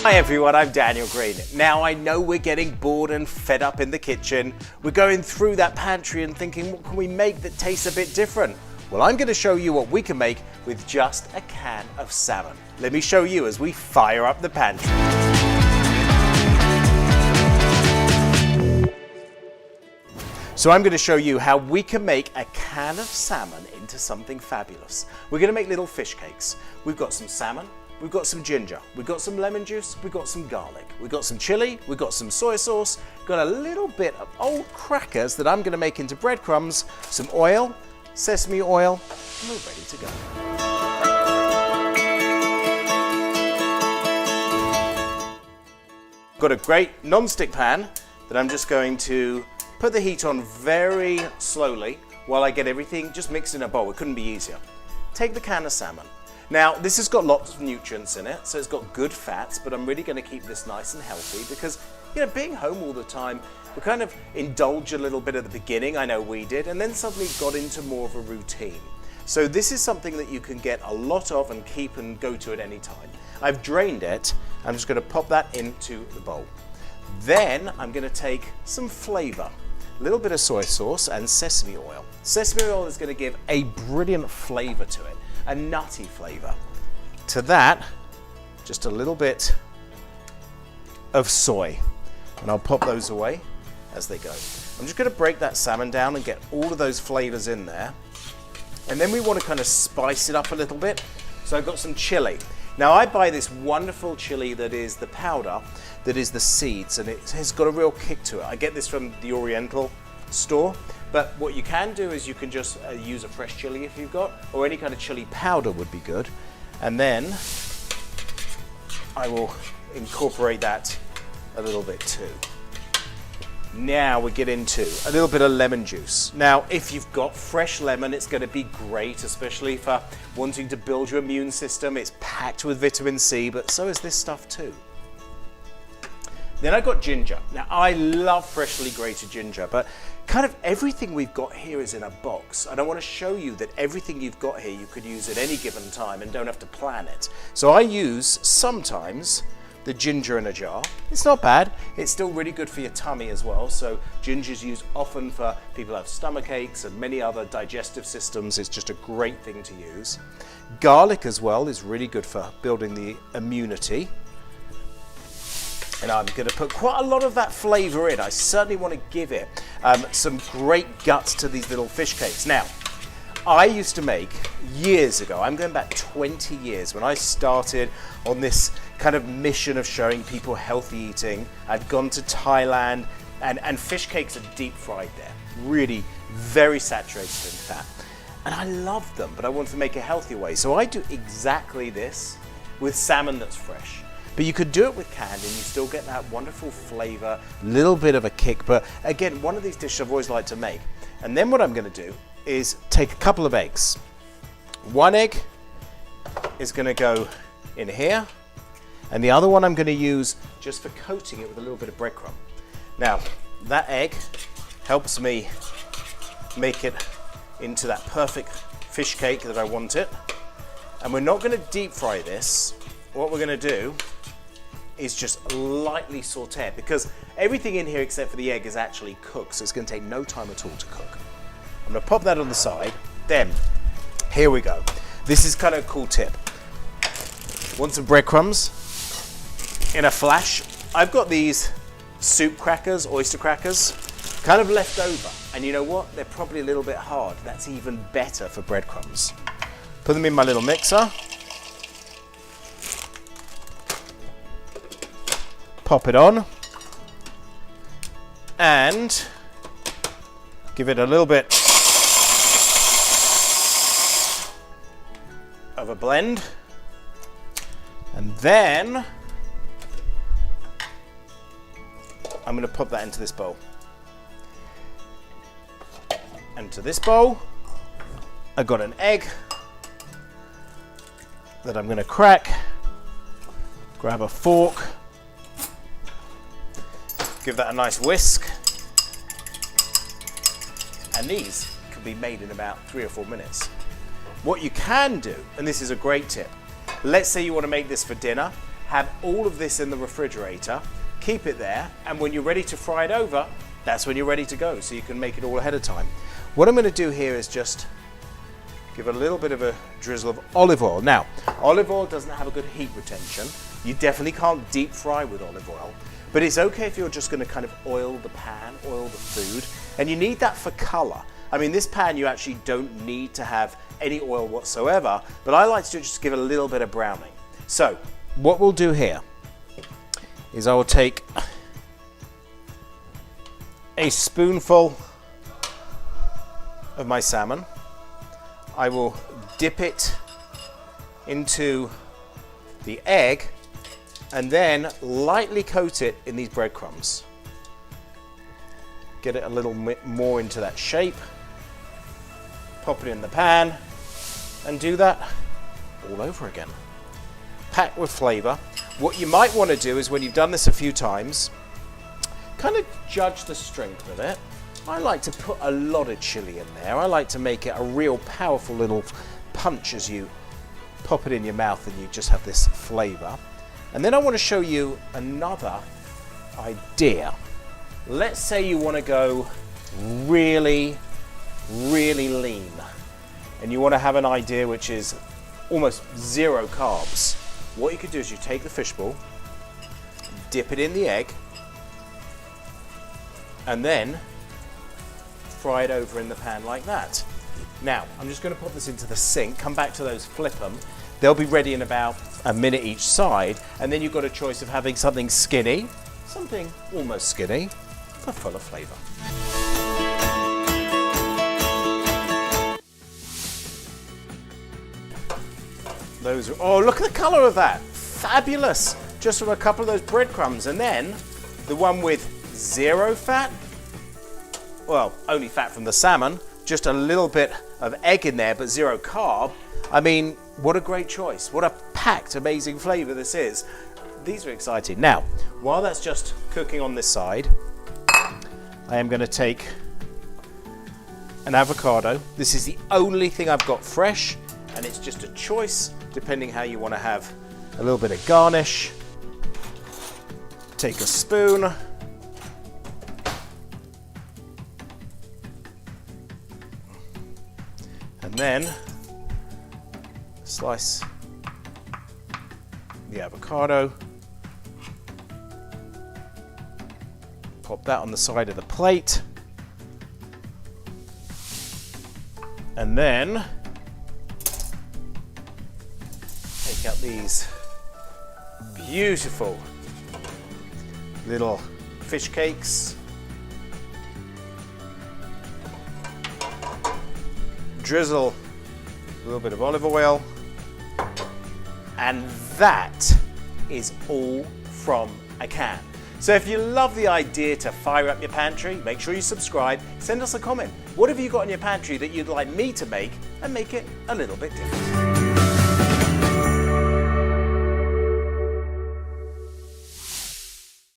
Hi everyone, I'm Daniel Green. Now I know we're getting bored and fed up in the kitchen. We're going through that pantry and thinking, what can we make that tastes a bit different? Well, I'm going to show you what we can make with just a can of salmon. Let me show you as we fire up the pantry. So I'm going to show you how we can make a can of salmon into something fabulous. We're going to make little fish cakes. We've got some salmon. We've got some ginger, we've got some lemon juice, we've got some garlic, we've got some chili, we've got some soy sauce, got a little bit of old crackers that I'm going to make into breadcrumbs, some oil, sesame oil, and we're ready to go. Got a great non-stick pan that I'm just going to put the heat on very slowly while I get everything just mixed in a bowl. It couldn't be easier. Take the can of salmon. Now, this has got lots of nutrients in it, so it's got good fats, but I'm really going to keep this nice and healthy because, you know, being home all the time, we kind of indulge a little bit at the beginning, I know we did, and then suddenly got into more of a routine. So this is something that you can get a lot of and keep and go to at any time. I've drained it. I'm just going to pop that into the bowl. Then I'm going to take some flavor, a little bit of soy sauce and sesame oil. Sesame oil is going to give a brilliant flavor to it. A nutty flavor. To that, just a little bit of soy. And I'll pop those away as they go. I'm just going to break that salmon down and get all of those flavors in there. And then we want to kind of spice it up a little bit. So I've got some chili. Now I buy this wonderful chili that is the powder, that is the seeds, and it has got a real kick to it. I get this from the Oriental store. But what you can do is you can just use a fresh chili if you've got, or any kind of chili powder would be good. And then I will incorporate that a little bit too. Now we get into a little bit of lemon juice. Now, if you've got fresh lemon, it's going to be great, especially for wanting to build your immune system. It's packed with vitamin C, but so is this stuff too. Then I've got ginger. Now, I love freshly grated ginger, but kind of everything we've got here is in a box. And I want to show you that everything you've got here you could use at any given time and don't have to plan it. So I use sometimes the ginger in a jar. It's not bad. It's still really good for your tummy as well. So ginger is used often for people who have stomach aches and many other digestive systems. It's just a great thing to use. Garlic as well is really good for building the immunity. And I'm going to put quite a lot of that flavor in. I certainly want to give it some great guts to these little fish cakes. Now, I used to make years ago, I'm going back 20 years, when I started on this kind of mission of showing people healthy eating. I'd gone to Thailand, and fish cakes are deep fried there. Really very saturated in fat. And I loved them, but I wanted to make a healthy way. So I do exactly this with salmon that's fresh. But you could do it with canned and you still get that wonderful flavor, little bit of a kick. But again, one of these dishes I've always liked to make. And then what I'm going to do is take a couple of eggs. One egg is going to go in here. And the other one I'm going to use just for coating it with a little bit of breadcrumb. Now, that egg helps me make it into that perfect fish cake that I want it. And we're not going to deep fry this. What we're going to do is just lightly saute it, because everything in here except for the egg is actually cooked, so it's going to take no time at all to cook. I'm going to pop that on the side. Then, here we go. This is kind of a cool tip. Want some breadcrumbs? In a flash, I've got these soup crackers, oyster crackers, kind of left over. And you know what? They're probably a little bit hard. That's even better for breadcrumbs. Put them in my little mixer. Pop it on and give it a little bit of a blend, and then I'm going to pop that into this bowl. And to this bowl I've got an egg that I'm going to crack, grab a fork, give that a nice whisk, and these can be made in about 3 or 4 minutes. What you can do, and this is a great tip, let's say you want to make this for dinner, have all of this in the refrigerator, keep it there, and when you're ready to fry it over, that's when you're ready to go, so you can make it all ahead of time. What I'm going to do here is just give a little bit of a drizzle of olive oil. Now, olive oil doesn't have a good heat retention. You definitely can't deep fry with olive oil, but it's okay if you're just going to kind of oil the pan, oil the food, and you need that for color. I mean, this pan you actually don't need to have any oil whatsoever, but I like to just give it a little bit of browning. So, what we'll do here is I will take a spoonful of my salmon. I will dip it into the egg and then lightly coat it in these breadcrumbs. Get it a little bit more into that shape. Pop it in the pan and do that all over again. Packed with flavor. What you might want to do is when you've done this a few times, kind of judge the strength of it. I like to put a lot of chili in there. I like to make it a real powerful little punch as you pop it in your mouth and you just have this flavor. And then I want to show you another idea. Let's say you want to go really, really lean and you want to have an idea which is almost zero carbs. What you could do is you take the fishbowl, dip it in the egg, and then fry it over in the pan like that. Now, I'm just going to put this into the sink, come back to those, flip them. They'll be ready in about a minute each side, and then you've got a choice of having something skinny, something almost skinny, but full of flavor. Those are, oh, look at the color of that. Fabulous. Just from a couple of those breadcrumbs. And then the one with zero fat, well, only fat from the salmon, just a little bit of egg in there, but zero carb. I mean, what a great choice. What a packed, amazing flavor this is. These are exciting. Now, while that's just cooking on this side, I am going to take an avocado. This is the only thing I've got fresh, and it's just a choice depending how you want to have a little bit of garnish. Take a spoon. And then slice the avocado. Pop that on the side of the plate. And then take out these beautiful little fish cakes. Drizzle a little bit of olive oil. And that is all from a can. So if you love the idea to fire up your pantry, make sure you subscribe, send us a comment. What have you got in your pantry that you'd like me to make and make it a little bit different?